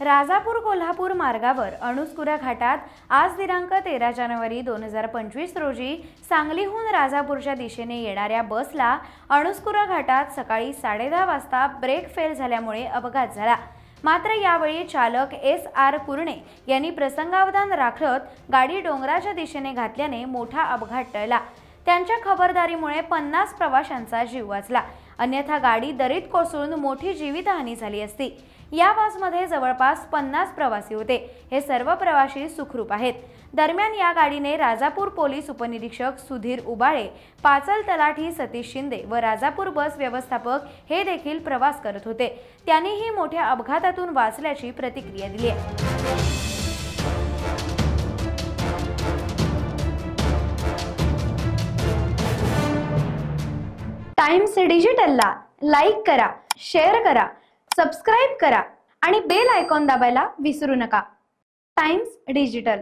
राजापूर कोल्हापूर मार्गावर अणुस्कुरा घाटात आज दिनांक 13 जानेवारी 2025 रोजी सांगलीहून राजापूरच्या दिशेने येणाऱ्या बसला अणुस्कुरा घाटात सकाळी 10:30 वाजता ब्रेक फेल झाल्यामुळे अपघात झाला। मात्र यावेळी चालक SR कुरणे यांनी प्रसंगावधान राखत गाडी डोंगराच्या दिशेने घातल्याने मोठा अपघात टळला। त्यांच्या खबरदारीमुळे 50 प्रवाशांचा जीव वाचला, अन्यथा गाडी दरीत कोसळून मोठी जीवितहानी झाली असती। या बसमध्ये जवळपास 50 प्रवासी होते। हे सर्व प्रवासी सुखरूप आहेत। दरम्यान या गाडीने राजापूर पोलीस उपनिरीक्षक सुधीर उबाळे, पाचल तलाठी सतीश शिंदे व राजापूर बस व्यवस्थापक हे देखील प्रवास करत होते। त्यांनीही मोठ्या अपघातातून वाचल्याची प्रतिक्रिया दिली आहे। टाइम्स डिजिटलला लाईक करा, शेअर करा, सबस्क्राइब करा आणि बेल आयकॉन दाबायला विसरू नका। Times digital.